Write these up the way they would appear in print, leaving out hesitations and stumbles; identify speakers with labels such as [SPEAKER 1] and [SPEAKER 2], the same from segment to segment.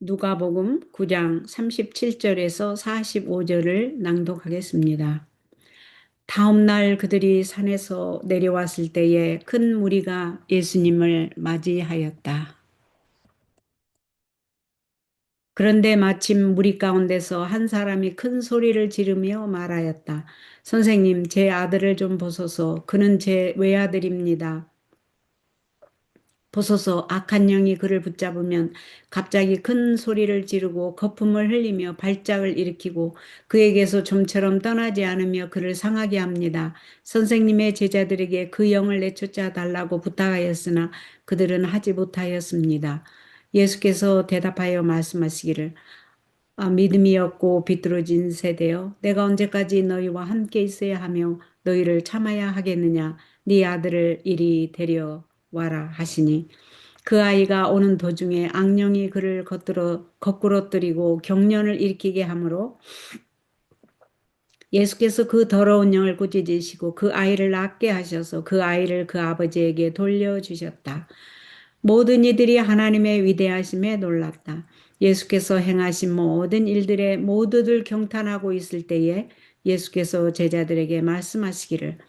[SPEAKER 1] 누가복음 9장 37절에서 45절을 낭독하겠습니다. 다음 날 그들이 산에서 내려왔을 때에 큰 무리가 예수님을 맞이하였다. 그런데 마침 무리 가운데서 한 사람이 큰 소리를 지르며 말하였다. 선생님, 제 아들을 좀 보소서. 그는 제 외아들입니다. 보소서. 악한 영이 그를 붙잡으면 갑자기 큰 소리를 지르고 거품을 흘리며 발작을 일으키고 그에게서 좀처럼 떠나지 않으며 그를 상하게 합니다. 선생님의 제자들에게 그 영을 내쫓아 달라고 부탁하였으나 그들은 하지 못하였습니다. 예수께서 대답하여 말씀하시기를 믿음이 없고 비뚤어진 세대여, 내가 언제까지 너희와 함께 있어야 하며 너희를 참아야 하겠느냐. 네 아들을 이리 데려와라 하시니 그 아이가 오는 도중에 악령이 그를 거꾸러뜨리고 경련을 일으키게 하므로 예수께서 그 더러운 영을 꾸짖으시고 그 아이를 낫게 하셔서 그 아이를 그 아버지에게 돌려주셨다. 모든 이들이 하나님의 위대하심에 놀랐다. 예수께서 행하신 모든 일들에 모두들 경탄하고 있을 때에 예수께서 제자들에게 말씀하시기를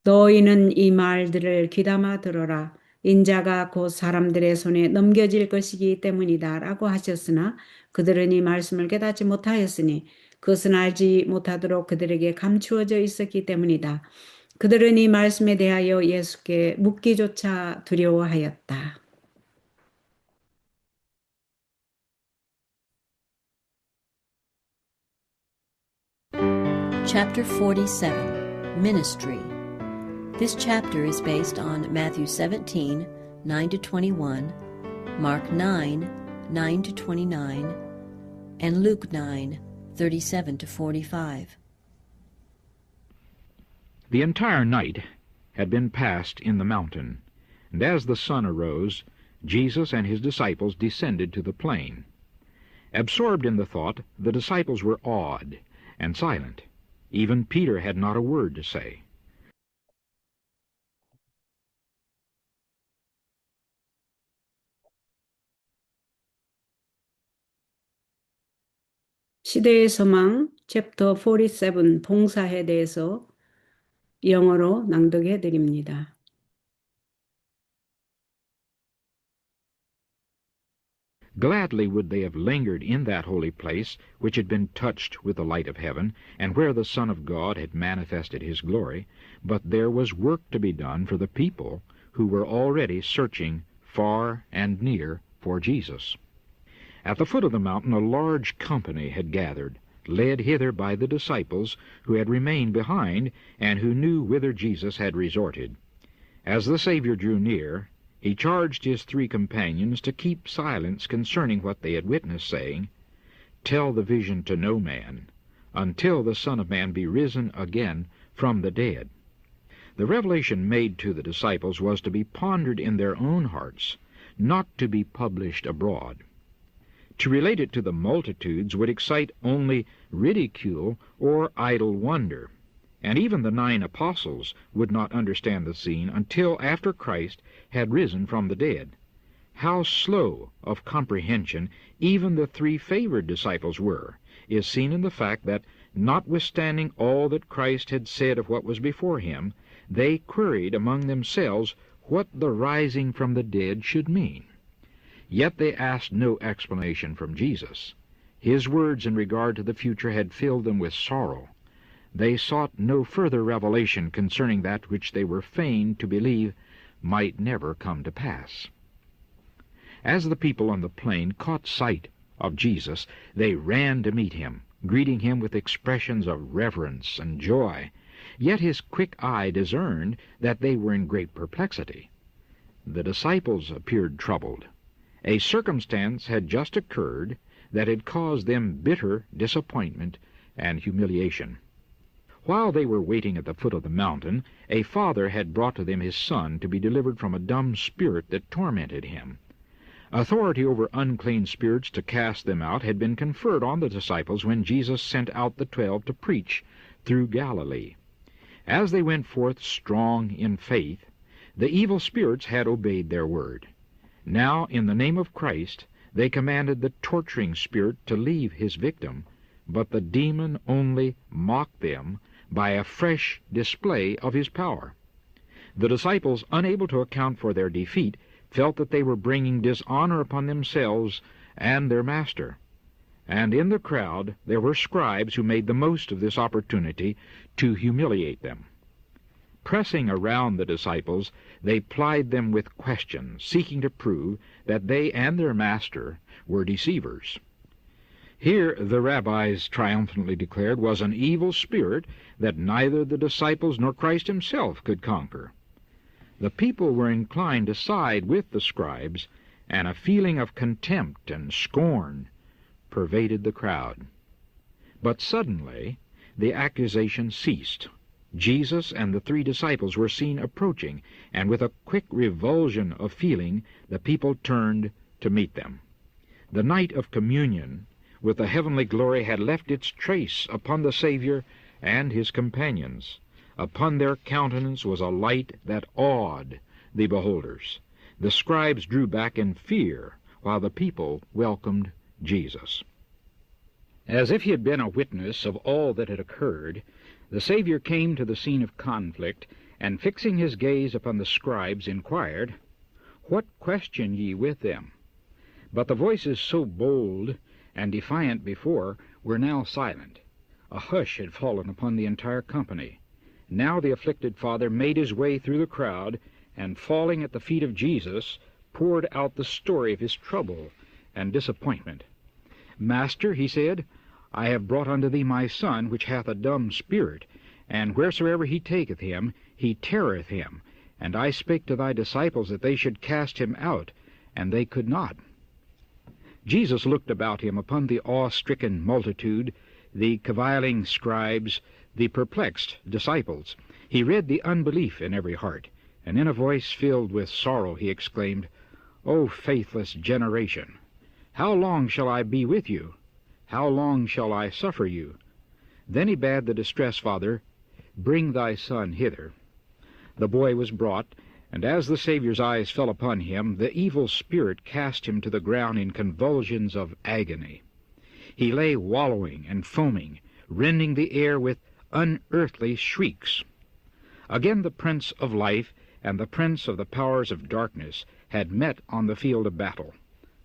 [SPEAKER 1] 너희는 이 말들을 귀담아 들어라. 인자가 곧 사람들의 손에 넘겨질 것이기 때문이다 라고 하셨으나 그들은 이 말씀을 깨닫지 못하였으니 그것은 알지 못하도록 그들에게 감추어져 있었기 때문이다. 그들은 이 말씀에 대하여 예수께 묻기조차 두려워하였다.
[SPEAKER 2] Chapter 47, Ministry. This chapter is based on Matthew 17, 9 to 21, Mark 9, 9 to 29, and Luke 9, 37 to 45.
[SPEAKER 3] The entire night had been passed in the mountain, and as the sun arose, Jesus and his disciples descended to the plain. Absorbed in the thought, the disciples were awed and silent. Even Peter had not a word to say.
[SPEAKER 1] 시대의 소망 챕터 47 봉사에 대해서 영어로 낭독해 드립니다.
[SPEAKER 3] Gladly would they have lingered in that holy place which had been touched with the light of heaven, and where the Son of God had manifested his glory, but there was work to be done for the people who were already searching far and near for Jesus. At the foot of the mountain a large company had gathered, led hither by the disciples who had remained behind, and who knew whither Jesus had resorted. As the Savior drew near, he charged his 3 companions to keep silence concerning what they had witnessed, saying, Tell the vision to no man, until the Son of Man be risen again from the dead. The revelation made to the disciples was to be pondered in their own hearts, not to be published abroad. To relate it to the multitudes would excite only ridicule or idle wonder, and even the 9 apostles would not understand the scene until after Christ had risen from the dead. How slow of comprehension even the 3 favored disciples were is seen in the fact that, notwithstanding all that Christ had said of what was before him, they queried among themselves what the rising from the dead should mean. Yet they asked no explanation from Jesus. His words in regard to the future had filled them with sorrow. They sought no further revelation concerning that which they were fain to believe might never come to pass. As the people on the plain caught sight of Jesus, they ran to meet him, greeting him with expressions of reverence and joy. Yet his quick eye discerned that they were in great perplexity. The disciples appeared troubled. A circumstance had just occurred that had caused them bitter disappointment and humiliation. While they were waiting at the foot of the mountain, a father had brought to them his son to be delivered from a dumb spirit that tormented him. Authority over unclean spirits to cast them out had been conferred on the disciples when Jesus sent out the 12 to preach through Galilee. As they went forth strong in faith, the evil spirits had obeyed their word. Now, in the name of Christ, They commanded the torturing spirit to leave his victim, but the demon only mocked them by a fresh display of his power. The disciples, unable to account for their defeat, felt that they were bringing dishonor upon themselves and their master. And in the crowd there were scribes who made the most of this opportunity to humiliate them. Pressing around the disciples, they plied them with questions, seeking to prove that they and their master were deceivers. Here, the rabbis triumphantly declared, was an evil spirit that neither the disciples nor Christ himself could conquer. The people were inclined to side with the scribes, and a feeling of contempt and scorn pervaded the crowd. But suddenly the accusation ceased. Jesus and the 3 disciples were seen approaching, and with a quick revulsion of feeling the people turned to meet them. The night of communion with the heavenly glory had left its trace upon the Savior and his companions. Upon their countenance was a light that awed the beholders. The scribes drew back in fear, while the people welcomed Jesus. As if he had been a witness of all that had occurred, the Savior came to the scene of conflict, and fixing his gaze upon the scribes, inquired, "What question ye with them?" But the voices so bold and defiant before were now silent. A hush had fallen upon the entire company. Now the afflicted father made his way through the crowd, and falling at the feet of Jesus, poured out the story of his trouble and disappointment. "Master," he said, "I have brought unto thee my son, which hath a dumb spirit, and wheresoever he taketh him, he teareth him. And I spake to thy disciples that they should cast him out, and they could not." Jesus looked about him upon the awe-stricken multitude, the caviling scribes, the perplexed disciples. He read the unbelief in every heart, and in a voice filled with sorrow he exclaimed, "O faithless generation, how long shall I be with you? How long shall I suffer you?" Then he bade the distressed father, "Bring thy son hither." The boy was brought, and as the Savior's eyes fell upon him, the evil spirit cast him to the ground in convulsions of agony. He lay wallowing and foaming, rending the air with unearthly shrieks. Again the Prince of Life and the Prince of the powers of darkness had met on the field of battle.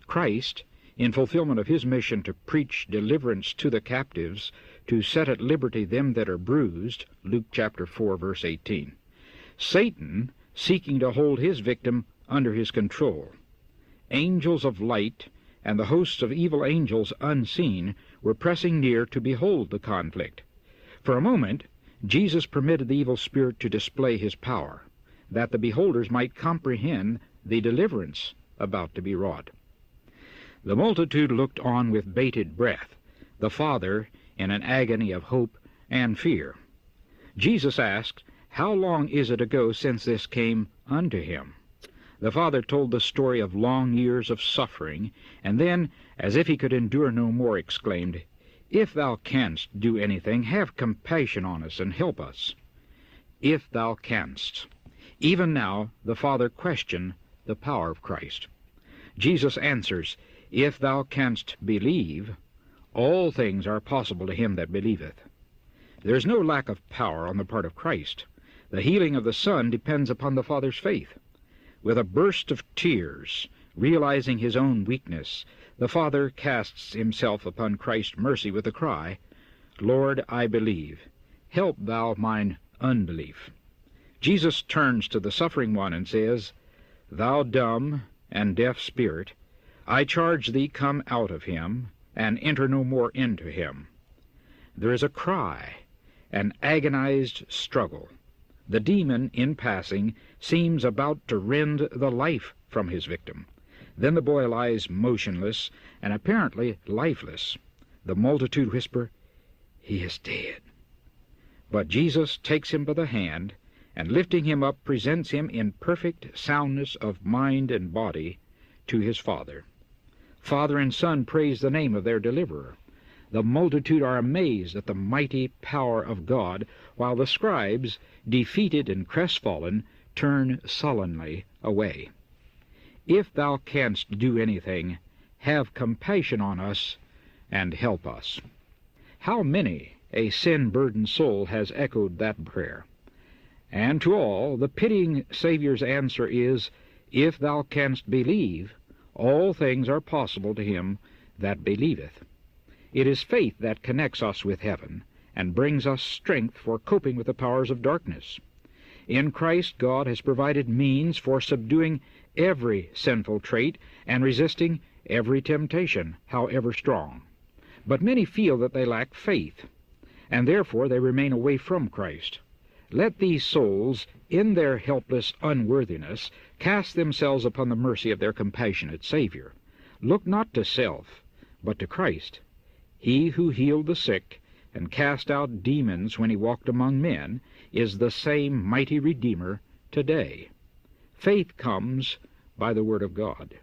[SPEAKER 3] Christ, in fulfillment of his mission to preach deliverance to the captives, to set at liberty them that are bruised, Luke chapter 4, verse 18. Satan, seeking to hold his victim under his control. Angels of light and the hosts of evil angels unseen were pressing near to behold the conflict. For a moment, Jesus permitted the evil spirit to display his power, that the beholders might comprehend the deliverance about to be wrought. The multitude looked on with bated breath, the Father in an agony of hope and fear. Jesus asked, "How long is it ago since this came unto him?" The Father told the story of long years of suffering, and then, as if he could endure no more, exclaimed, "If thou canst do anything, have compassion on us and help us." If thou canst. Even now the Father questioned the power of Christ. Jesus answers, "If thou canst believe, all things are possible to him that believeth." There is no lack of power on the part of Christ. The healing of the Son depends upon the Father's faith. With a burst of tears, realizing his own weakness, the Father casts himself upon Christ's mercy with the cry, "Lord, I believe. Help thou mine unbelief." Jesus turns to the suffering one and says, "Thou dumb and deaf spirit, I charge thee, come out of him, and enter no more into him." There is a cry, an agonized struggle. The demon, in passing, seems about to rend the life from his victim. Then the boy lies motionless and apparently lifeless. The multitude whisper, "He is dead." But Jesus takes him by the hand, and lifting him up, presents him in perfect soundness of mind and body to his Father. Father and Son praise the name of their deliverer. The multitude are amazed at the mighty power of God, while the scribes, defeated and crestfallen, turn sullenly away. If thou canst do anything, have compassion on us and help us." How many a sin-burdened soul has echoed that prayer? And to all, the pitying Savior's answer is, "If thou canst believe, all things are possible to him that believeth." It is faith that connects us with heaven and brings us strength for coping with the powers of darkness. In Christ, God has provided means for subduing every sinful trait and resisting every temptation, however strong. But many feel that they lack faith, and therefore they remain away from Christ. Let these souls, in their helpless unworthiness, cast themselves upon the mercy of their compassionate Savior. Look not to self, but to Christ. He who healed the sick and cast out demons when he walked among men is the same mighty Redeemer today. Faith comes by the Word of God.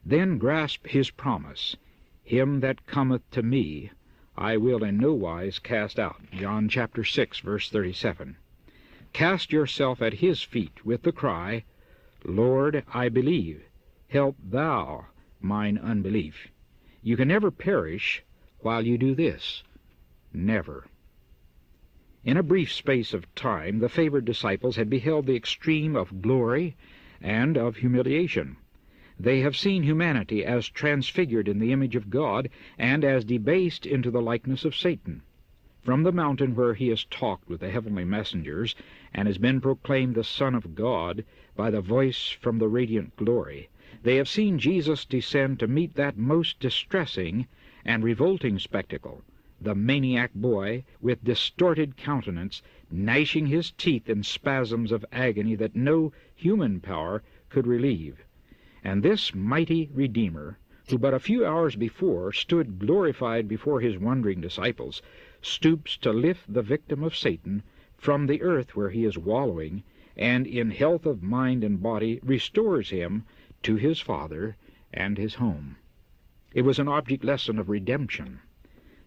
[SPEAKER 3] Then grasp his promise, "Him that cometh to me, I will in no wise cast out." John chapter 6, verse 37. Cast yourself at his feet with the cry, "Lord, I believe. Help thou mine unbelief." You can never perish while you do this. Never. In a brief space of time, the favored disciples had beheld the extreme of glory and of humiliation. They have seen humanity as transfigured in the image of God and as debased into the likeness of Satan. From the mountain where he has talked with the heavenly messengers and has been proclaimed the Son of God by the voice from the radiant glory, they have seen Jesus descend to meet that most distressing and revolting spectacle, the maniac boy with distorted countenance, gnashing his teeth in spasms of agony that no human power could relieve. And this mighty Redeemer, who but a few hours before stood glorified before his wondering disciples, stoops to lift the victim of Satan from the earth where he is wallowing, and in health of mind and body restores him to his Father and his home. It was an object lesson of redemption,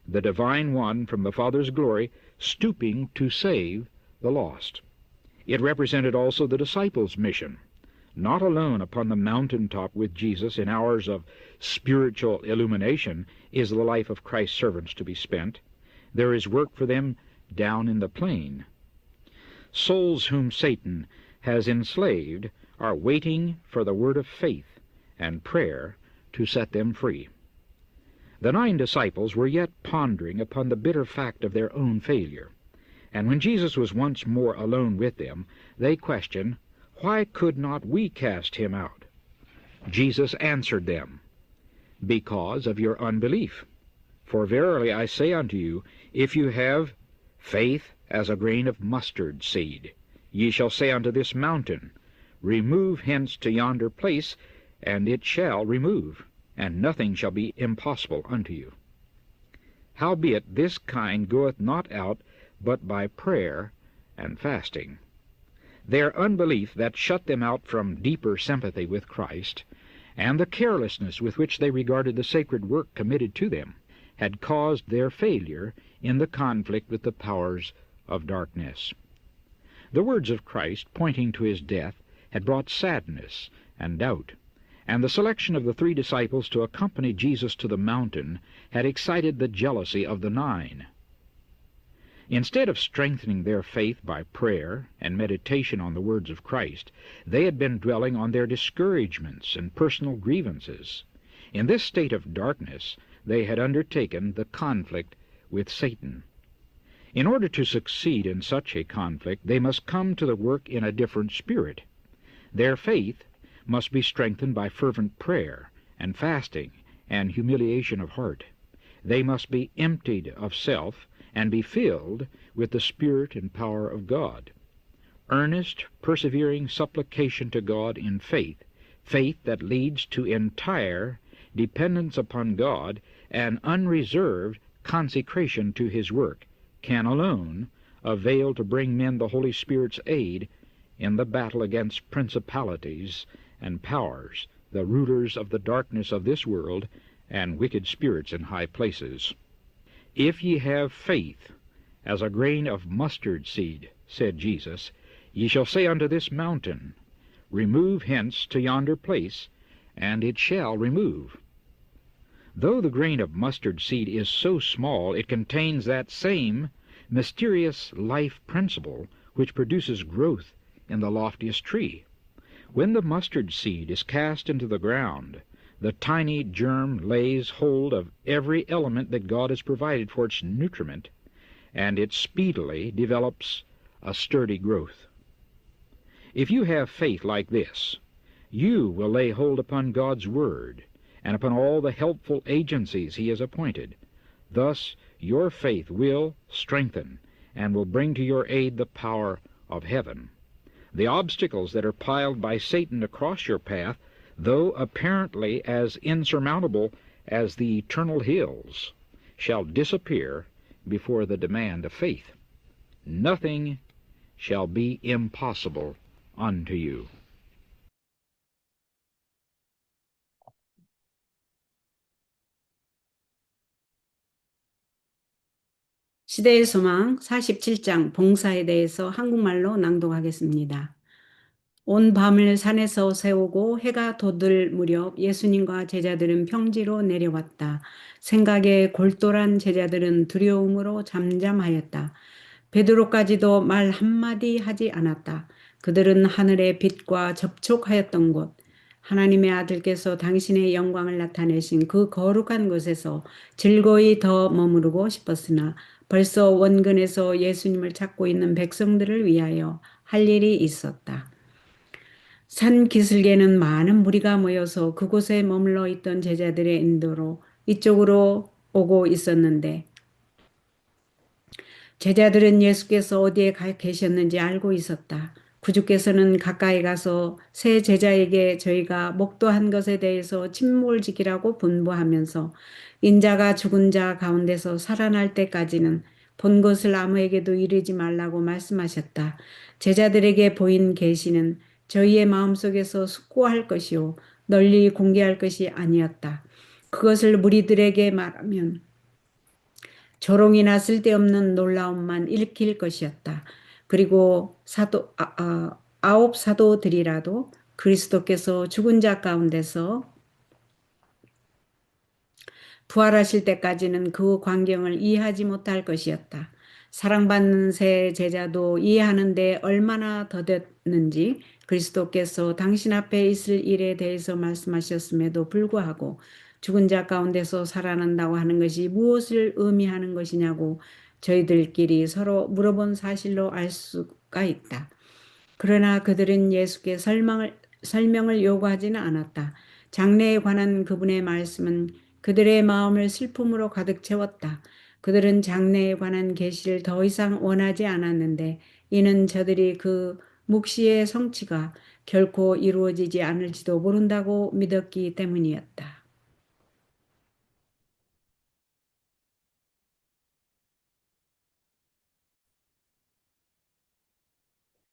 [SPEAKER 3] the Divine One from the Father's glory stooping to save the lost. It represented also the disciples' mission. Not alone upon the mountaintop with Jesus in hours of spiritual illumination is the life of Christ's servants to be spent. There is work for them down in the plain. Souls whom Satan has enslaved are waiting for the word of faith and prayer to set them free. The 9 disciples were yet pondering upon the bitter fact of their own failure, and when Jesus was once more alone with them, they questioned, "Why could not we cast him out?" Jesus answered them, "Because of your unbelief. For verily I say unto you, if you have faith as a grain of mustard seed, ye shall say unto this mountain, Remove hence to yonder place, and it shall remove, and nothing shall be impossible unto you. Howbeit this kind goeth not out but by prayer and fasting." Their unbelief that shut them out from deeper sympathy with Christ, and the carelessness with which they regarded the sacred work committed to them, had caused their failure in the conflict with the powers of darkness. The words of Christ, pointing to his death, had brought sadness and doubt, and the selection of the 3 disciples to accompany Jesus to the mountain had excited the jealousy of the 9. Instead of strengthening their faith by prayer and meditation on the words of Christ, they had been dwelling on their discouragements and personal grievances. In this state of darkness, they had undertaken the conflict with Satan. In order to succeed in such a conflict, they must come to the work in a different spirit. Their faith must be strengthened by fervent prayer and fasting and humiliation of heart. They must be emptied of self and be filled with the Spirit and power of God. Earnest, persevering supplication to God in faith, faith that leads to entire dependence upon God and unreserved consecration to his work, can alone avail to bring men the Holy Spirit's aid in the battle against principalities and powers, the rulers of the darkness of this world, and wicked spirits in high places. "If ye have faith as a grain of mustard seed," said Jesus, "ye shall say unto this mountain, Remove hence to yonder place, and it shall remove." Though the grain of mustard seed is so small, it contains that same mysterious life principle which produces growth in the loftiest tree. When the mustard seed is cast into the ground, the tiny germ lays hold of every element that God has provided for its nutriment, and it speedily develops a sturdy growth. If you have faith like this, you will lay hold upon God's Word and upon all the helpful agencies He has appointed. Thus your faith will strengthen and will bring to your aid the power of heaven. The obstacles that are piled by Satan across your path, though apparently as insurmountable as the eternal hills, shall disappear before the demand of faith. Nothing shall be impossible unto you.
[SPEAKER 1] 시대의 소망 47장 봉사에 대해서 한국말로 낭독하겠습니다. 온 밤을 산에서 세우고 해가 돋을 무렵 예수님과 제자들은 평지로 내려왔다. 생각에 골똘한 제자들은 두려움으로 잠잠하였다. 베드로까지도 말 한마디 하지 않았다. 그들은 하늘의 빛과 접촉하였던 곳, 하나님의 아들께서 당신의 영광을 나타내신 그 거룩한 곳에서 즐거이 더 머무르고 싶었으나 벌써 원근에서 예수님을 찾고 있는 백성들을 위하여 할 일이 있었다. 산 기슭에는 많은 무리가 모여서 그곳에 머물러 있던 제자들의 인도로 이쪽으로 오고 있었는데 제자들은 예수께서 어디에 계셨는지 알고 있었다. 구주께서는 가까이 가서 세 제자에게 저희가 목도한 것에 대해서 침묵을 지키라고 분부하면서 인자가 죽은 자 가운데서 살아날 때까지는 본 것을 아무에게도 이르지 말라고 말씀하셨다. 제자들에게 보인 계시는 저희의 마음속에서 숙고할 것이요 널리 공개할 것이 아니었다. 그것을 무리들에게 말하면 조롱이나 쓸데없는 놀라움만 일으킬 것이었다. 그리고 아홉 사도들이라도 그리스도께서 죽은 자 가운데서 부활하실 때까지는 그 광경을 이해하지 못할 것이었다. 사랑받는 새 제자도 이해하는데 얼마나 더뎠는지 그리스도께서 당신 앞에 있을 일에 대해서 말씀하셨음에도 불구하고 죽은 자 가운데서 살아난다고 하는 것이 무엇을 의미하는 것이냐고 저희들끼리 서로 물어본 사실로 알 수가 있다. 그러나 그들은 예수께 설명을 요구하지는 않았다. 장래에 관한 그분의 말씀은 그들의 마음을 슬픔으로 가득 채웠다. 그들은 장래에 관한 계시를 더 이상 원하지 않았는데 이는 저들이 그 묵시의 성취가 결코 이루어지지 않을지도 모른다고 믿었기 때문이었다.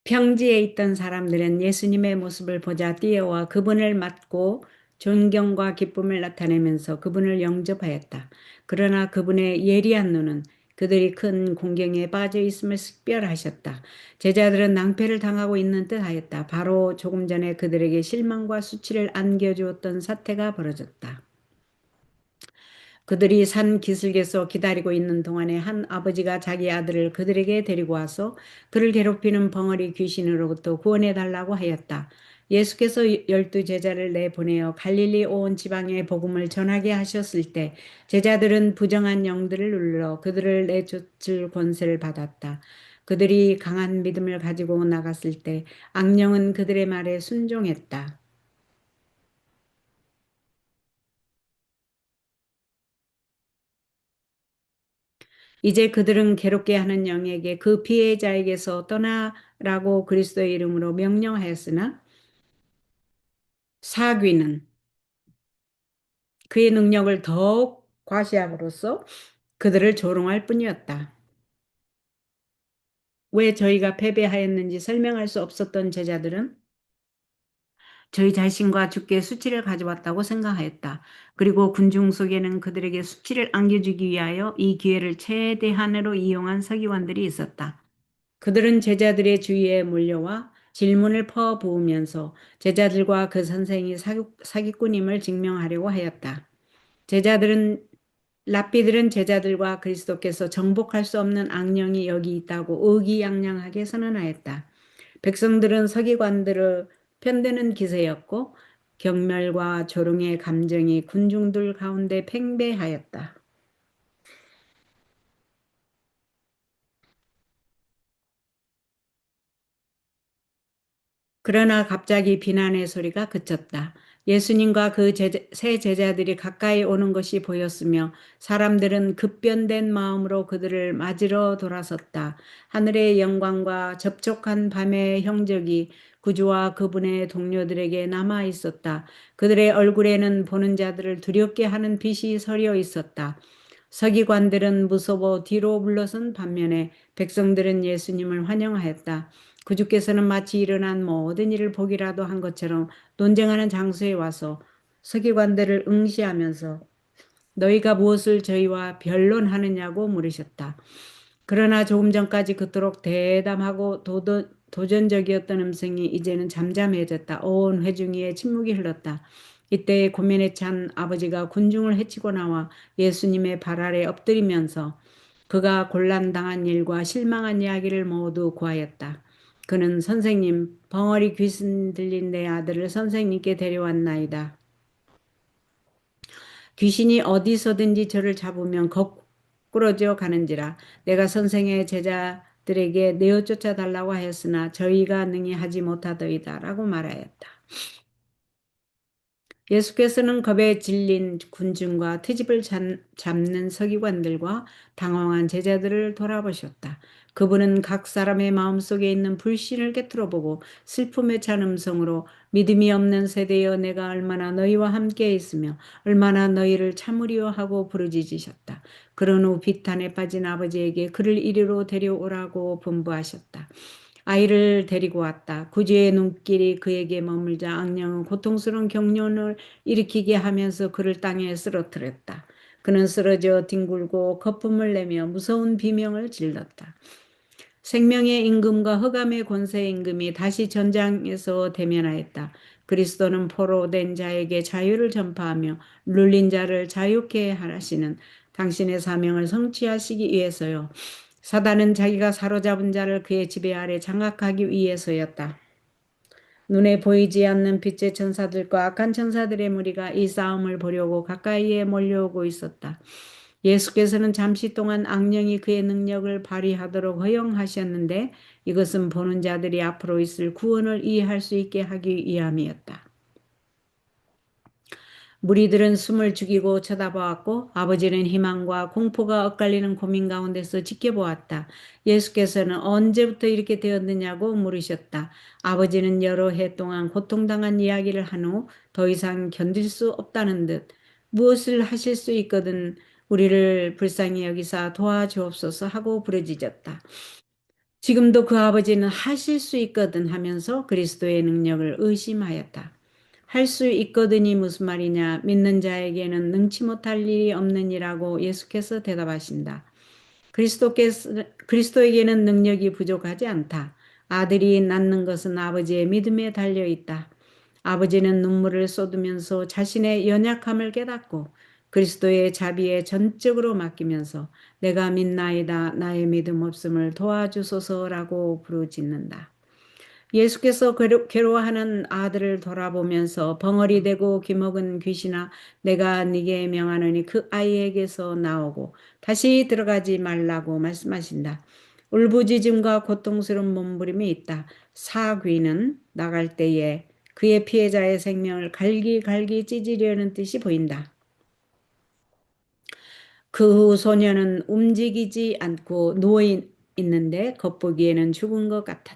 [SPEAKER 1] 평지에 있던 사람들은 예수님의 모습을 보자 뛰어와 그분을 맞고 존경과 기쁨을 나타내면서 그분을 영접하였다. 그러나 그분의 예리한 눈은 그들이 큰 공경에 빠져 있음을 식별하셨다. 제자들은 낭패를 당하고 있는 듯하였다. 바로 조금 전에 그들에게 실망과 수치를 안겨주었던 사태가 벌어졌다. 그들이 산 기슭에서 기다리고 있는 동안에 한 아버지가 자기 아들을 그들에게 데리고 와서 그를 괴롭히는 벙어리 귀신으로부터 구원해달라고 하였다. 예수께서 12 제자를 내보내어 갈릴리 온 지방에 복음을 전하게 하셨을 때 제자들은 부정한 영들을 눌러 그들을 내쫓을 권세를 받았다. 그들이 강한 믿음을 가지고 나갔을 때 악령은 그들의 말에 순종했다. 이제 그들은 괴롭게 하는 영에게 그 피해자에게서 떠나라고 그리스도의 이름으로 명령하였으나 사귀는 그의 능력을 더욱 과시함으로써 그들을 조롱할 뿐이었다. 왜 저희가 패배하였는지 설명할 수 없었던 제자들은 저희 자신과 주께 수치를 가져왔다고 생각하였다. 그리고 군중 속에는 그들에게 수치를 안겨주기 위하여 이 기회를 최대한으로 이용한 서기관들이 있었다. 그들은 제자들의 주위에 몰려와 질문을 퍼부으면서 제자들과 그 선생이 사기꾼임을 증명하려고 하였다. 랍비들은 제자들과 그리스도께서 정복할 수 없는 악령이 여기 있다고 의기양양하게 선언하였다. 백성들은 서기관들을 편드는 기세였고 경멸과 조롱의 감정이 군중들 가운데 팽배하였다. 그러나 갑자기 비난의 소리가 그쳤다. 예수님과 그 세 제자들이 가까이 오는 것이 보였으며 사람들은 급변된 마음으로 그들을 맞으러 돌아섰다. 하늘의 영광과 접촉한 밤의 형적이 구주와 그분의 동료들에게 남아 있었다. 그들의 얼굴에는 보는 자들을 두렵게 하는 빛이 서려 있었다. 서기관들은 무서워 뒤로 물러선 반면에 백성들은 예수님을 환영하였다. 구주께서는 마치 일어난 모든 일을 보기라도 한 것처럼 논쟁하는 장소에 와서 서기관들을 응시하면서 너희가 무엇을 저희와 변론하느냐고 물으셨다. 그러나 조금 전까지 그토록 대담하고 도전적이었던 음성이 이제는 잠잠해졌다. 온 회중위에 침묵이 흘렀다. 이때 고민에 찬 아버지가 군중을 헤치고 나와 예수님의 발 아래 엎드리면서 그가 곤란당한 일과 실망한 이야기를 모두 구하였다. 그는 선생님, 벙어리 귀신 들린 내 아들을 선생님께 데려왔나이다. 귀신이 어디서든지 저를 잡으면 거꾸러져 가는지라 내가 선생의 제자들에게 내어 쫓아달라고 하였으나 저희가 능히 하지 못하더이다 라고 말하였다. 예수께서는 겁에 질린 군중과 트집을 잡는 서기관들과 당황한 제자들을 돌아보셨다. 그분은 각 사람의 마음속에 있는 불신을 꿰뚫어보고 슬픔에 찬 음성으로 믿음이 없는 세대여 내가 얼마나 너희와 함께 있으며 얼마나 너희를 참으리요 하고 부르짖으셨다. 그런 후 비탄에 빠진 아버지에게 그를 이리로 데려오라고 분부하셨다. 아이를 데리고 왔다. 구주의 눈길이 그에게 머물자 악령은 고통스러운 경련을 일으키게 하면서 그를 땅에 쓰러뜨렸다. 그는 쓰러져 뒹굴고 거품을 내며 무서운 비명을 질렀다. 생명의 임금과 흑암의 권세의 임금이 다시 전장에서 대면하였다. 그리스도는 포로된 자에게 자유를 전파하며 눌린 자를 자유케 하시는 당신의 사명을 성취하시기 위해서요. 사단은 자기가 사로잡은 자를 그의 지배 아래 장악하기 위해서였다. 눈에 보이지 않는 빛의 천사들과 악한 천사들의 무리가 이 싸움을 보려고 가까이에 몰려오고 있었다. 예수께서는 잠시 동안 악령이 그의 능력을 발휘하도록 허용하셨는데 이것은 보는 자들이 앞으로 있을 구원을 이해할 수 있게 하기 위함이었다. 무리들은 숨을 죽이고 쳐다보았고 아버지는 희망과 공포가 엇갈리는 고민 가운데서 지켜보았다. 예수께서는 언제부터 이렇게 되었느냐고 물으셨다. 아버지는 여러 해 동안 고통당한 이야기를 한 후 더 이상 견딜 수 없다는 듯 무엇을 하실 수 있거든 우리를 불쌍히 여기사 도와주옵소서 하고 부르짖었다. 지금도 그 아버지는 하실 수 있거든 하면서 그리스도의 능력을 의심하였다. 할 수 있거든이 무슨 말이냐? 믿는 자에게는 능치 못할 일이 없느니라고 예수께서 대답하신다. 그리스도에게는 능력이 부족하지 않다. 아들이 낳는 것은 아버지의 믿음에 달려 있다. 아버지는 눈물을 쏟으면서 자신의 연약함을 깨닫고 그리스도의 자비에 전적으로 맡기면서 내가 믿나이다 나의 믿음 없음을 도와주소서라고 부르짖는다. 예수께서 괴로워하는 아들을 돌아보면서 벙어리 되고 귀먹은 귀신아 내가 네게 명하노니 그 아이에게서 나오고 다시 들어가지 말라고 말씀하신다. 울부짖음과 고통스러운 몸부림이 있다. 사귀는 나갈 때에 그의 피해자의 생명을 갈기갈기 찢으려는 뜻이 보인다. 그 후 소녀는 움직이지 않고 누워 있는데 겉보기에는 죽은 것 같다.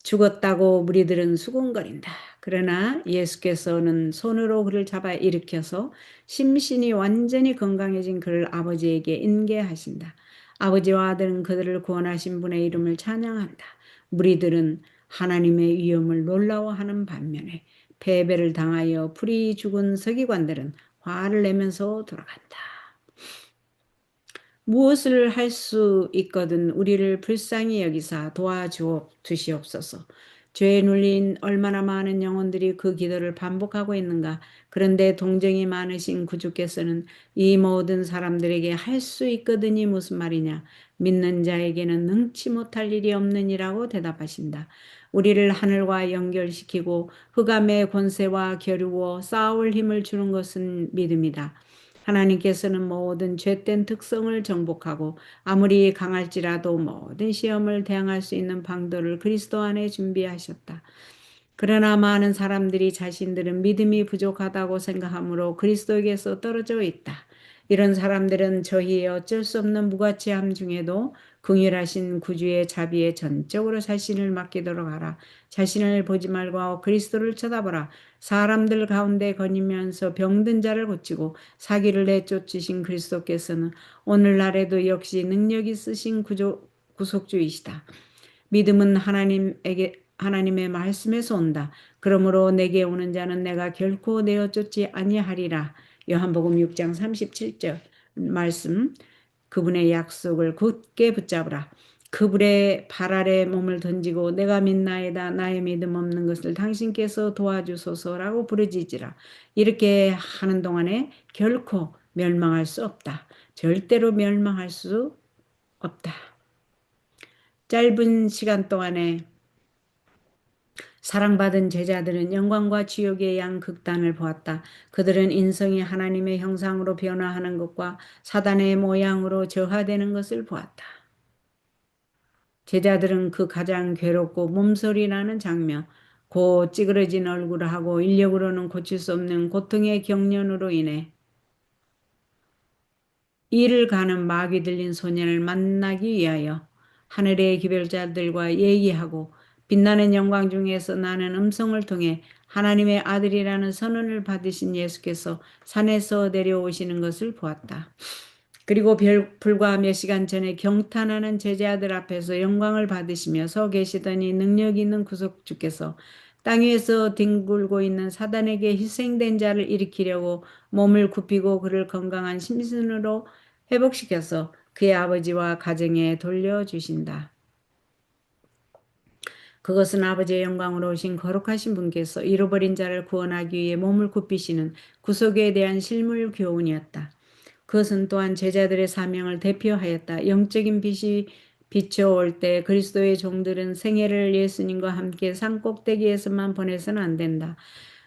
[SPEAKER 1] 죽었다고 무리들은 수군거린다. 그러나 예수께서는 손으로 그를 잡아 일으켜서 심신이 완전히 건강해진 그를 아버지에게 인계하신다. 아버지와 아들은 그들을 구원하신 분의 이름을 찬양한다. 무리들은 하나님의 위엄을 놀라워하는 반면에 패배를 당하여 풀이 죽은 서기관들은 화를 내면서 돌아간다. 무엇을 할 수 있거든 우리를 불쌍히 여기사 도와주시옵소서. 죄에 눌린 얼마나 많은 영혼들이 그 기도를 반복하고 있는가. 그런데 동정이 많으신 구주께서는 이 모든 사람들에게 할 수 있거든이 무슨 말이냐. 믿는 자에게는 능치 못할 일이 없느니라고 대답하신다. 우리를 하늘과 연결시키고 흑암의 권세와 겨루어 싸울 힘을 주는 것은 믿음이다. 하나님께서는 모든 죄된 특성을 정복하고 아무리 강할지라도 모든 시험을 대항할 수 있는 방도를 그리스도 안에 준비하셨다. 그러나 많은 사람들이 자신들은 믿음이 부족하다고 생각하므로 그리스도에게서 떨어져 있다. 이런 사람들은 저희의 어쩔 수 없는 무가치함 중에도 긍휼하신 구주의 자비에 전적으로 자신을 맡기도록 하라. 자신을 보지 말고 그리스도를 쳐다보라. 사람들 가운데 거니면서 병든 자를 고치고 사기를 내쫓으신 그리스도께서는 오늘날에도 역시 능력 있으신 구속주이시다. 믿음은 하나님의 말씀에서 온다. 그러므로 내게 오는 자는 내가 결코 내어 쫓지 아니하리라. 요한복음 6장 37절 말씀. 그분의 약속을 굳게 붙잡으라. 그분의 발 아래 몸을 던지고 내가 믿나이다. 나의 믿음 없는 것을 당신께서 도와주소서라고 부르짖으라. 이렇게 하는 동안에 결코 멸망할 수 없다. 절대로 멸망할 수 없다. 짧은 시간 동안에 사랑받은 제자들은 영광과 지옥의 양극단을 보았다. 그들은 인성이 하나님의 형상으로 변화하는 것과 사단의 모양으로 저하되는 것을 보았다. 제자들은 그 가장 괴롭고 몸소리 나는 장면, 곧 찌그러진 얼굴을 하고 인력으로는 고칠 수 없는 고통의 경련으로 인해 이를 가는 마귀 들린 소년을 만나기 위하여 하늘의 기별자들과 얘기하고 빛나는 영광 중에서 나는 음성을 통해 하나님의 아들이라는 선언을 받으신 예수께서 산에서 내려오시는 것을 보았다. 그리고 불과 몇 시간 전에 경탄하는 제자들 앞에서 영광을 받으시며 서 계시더니 능력 있는 구속주께서 땅 위에서 뒹굴고 있는 사단에게 희생된 자를 일으키려고 몸을 굽히고 그를 건강한 심신으로 회복시켜서 그의 아버지와 가정에 돌려주신다. 그것은 아버지의 영광으로 오신 거룩하신 분께서 잃어버린 자를 구원하기 위해 몸을 굽히시는 구속에 대한 실물 교훈이었다. 그것은 또한 제자들의 사명을 대표하였다. 영적인 빛이 비춰올 때 그리스도의 종들은 생애를 예수님과 함께 산 꼭대기에서만 보내서는 안 된다.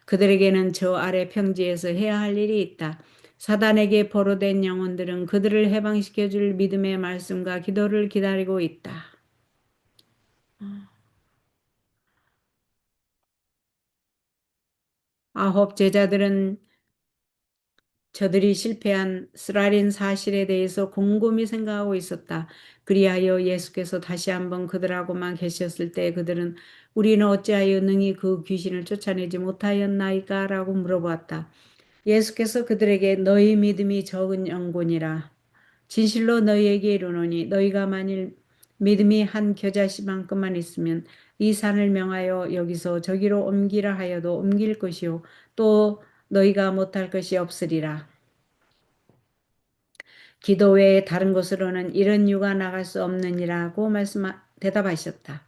[SPEAKER 1] 그들에게는 저 아래 평지에서 해야 할 일이 있다. 사단에게 포로된 영혼들은 그들을 해방시켜줄 믿음의 말씀과 기도를 기다리고 있다. 아홉 제자들은 저들이 실패한 쓰라린 사실에 대해서 곰곰이 생각하고 있었다. 그리하여 예수께서 다시 한번 그들하고만 계셨을 때 그들은 우리는 어찌하여 능히 그 귀신을 쫓아내지 못하였나이까? 라고 물어보았다. 예수께서 그들에게 너희 믿음이 적은 영혼이라. 진실로 너희에게 이르노니 너희가 만일 믿음이 한 겨자씨만큼만 있으면 이 산을 명하여 여기서 저기로 옮기라 하여도 옮길 것이요 또 너희가 못할 것이 없으리라. 기도 외에 다른 곳으로는 이런 유가 나갈 수 없느니라고 대답하셨다.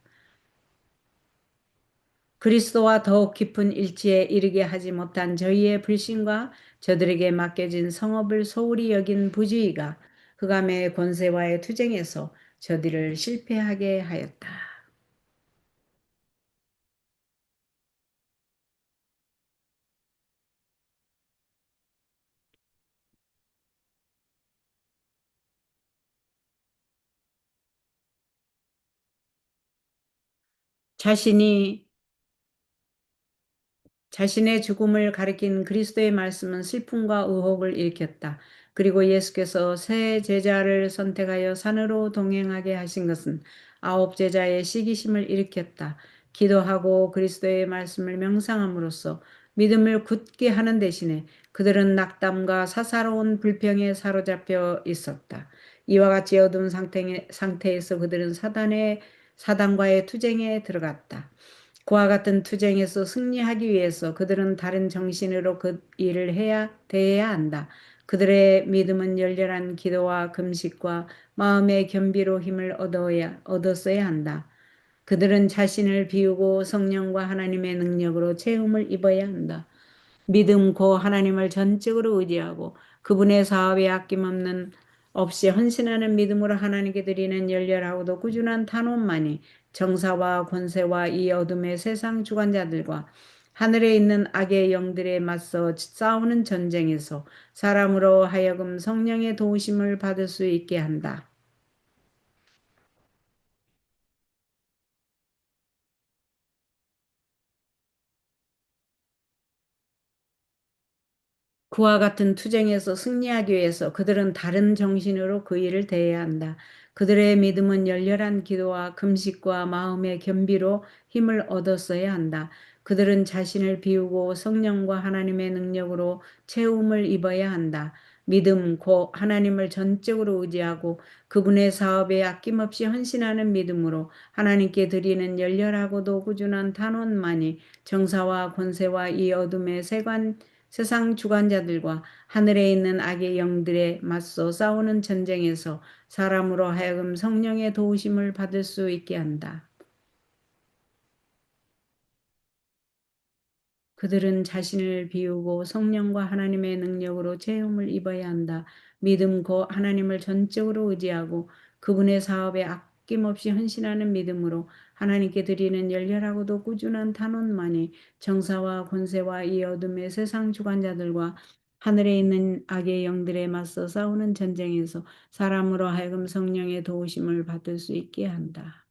[SPEAKER 1] 그리스도와 더욱 깊은 일치에 이르게 하지 못한 저희의 불신과 저들에게 맡겨진 성업을 소홀히 여긴 부주의가 흑암의 권세와의 투쟁에서 저들을 실패하게 하였다. 자신의 죽음을 가리킨 그리스도의 말씀은 슬픔과 의혹을 일으켰다. 그리고 예수께서 새 제자를 선택하여 산으로 동행하게 하신 것은 아홉 제자의 시기심을 일으켰다. 기도하고 그리스도의 말씀을 명상함으로써 믿음을 굳게 하는 대신에 그들은 낙담과 사사로운 불평에 사로잡혀 있었다. 이와 같이 어두운 상태에서 그들은 사단과의 투쟁에 들어갔다. 그와 같은 투쟁에서 승리하기 위해서 그들은 다른 정신으로 그 일을 대해야 한다. 그들의 믿음은 열렬한 기도와 금식과 마음의 겸비로 힘을 얻었어야 한다. 그들은 자신을 비우고 성령과 하나님의 능력으로 채움을 입어야 한다. 믿음 고 하나님을 전적으로 의지하고 그분의 사업에 아낌없는 없이 헌신하는 믿음으로 하나님께 드리는 열렬하고도 꾸준한 탄원만이 정사와 권세와 이 어둠의 세상 주관자들과 하늘에 있는 악의 영들에 맞서 싸우는 전쟁에서 사람으로 하여금 성령의 도우심을 받을 수 있게 한다. 그와 같은 투쟁에서 승리하기 위해서 그들은 다른 정신으로 그 일을 대해야 한다. 그들의 믿음은 열렬한 기도와 금식과 마음의 겸비로 힘을 얻었어야 한다. 그들은 자신을 비우고 성령과 하나님의 능력으로 채움을 입어야 한다. 믿음, 곧 하나님을 전적으로 의지하고 그분의 사업에 아낌없이 헌신하는 믿음으로 하나님께 드리는 열렬하고도 꾸준한 탄원만이 정사와 권세와 이 어둠의 세상 주관자들과 하늘에 있는 악의 영들에 맞서 싸우는 전쟁에서 사람으로 하여금 성령의 도우심을 받을 수 있게 한다. 그들은 자신을 비우고 성령과 하나님의 능력으로 채움을 입어야 한다. 믿음 곧 하나님을 전적으로 의지하고 그분의 사업에 아낌없이 헌신하는 믿음으로 하나님께 드리는 열렬하고도 꾸준한 탄원만이 정사와 권세와 이 어둠의 세상 주관자들과 하늘에 있는 악의 영들에 맞서 싸우는 전쟁에서 사람으로 하여금 성령의 도우심을 받을 수 있게 한다.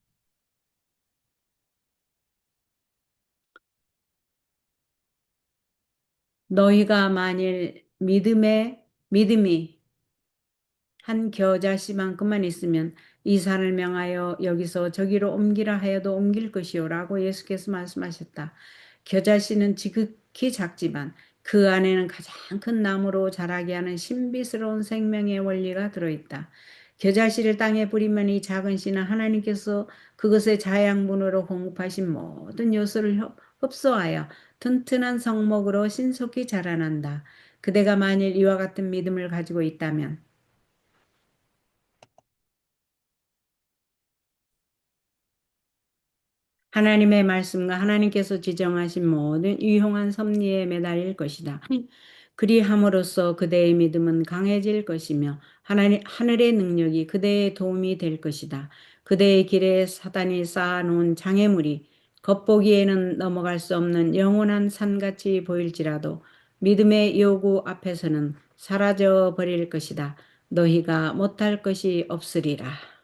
[SPEAKER 1] 너희가 만일 믿음이 한 겨자씨만큼만 있으면 이 산을 명하여 여기서 저기로 옮기라 하여도 옮길 것이요라고 예수께서 말씀하셨다. 겨자씨는 지극히 작지만 그 안에는 가장 큰 나무로 자라게 하는 신비스러운 생명의 원리가 들어있다. 겨자씨를 땅에 뿌리면 이 작은 씨는 하나님께서 그것의 자양분으로 공급하신 모든 요소를 흡수하여 튼튼한 성목으로 신속히 자라난다. 그대가 만일 이와 같은 믿음을 가지고 있다면 하나님의 말씀과 하나님께서 지정하신 모든 유용한 섭리에 매달릴 것이다. 그리함으로써 그대의 믿음은 강해질 것이며 하늘의 능력이 그대의 도움이 될 것이다. 그대의 길에 사단이 쌓아놓은 장애물이 겉보기에는 넘어갈 수 없는 영원한 산같이 보일지라도 믿음의 요구 앞에서는 사라져 버릴 것이다. 너희가 못할 것이 없으리라.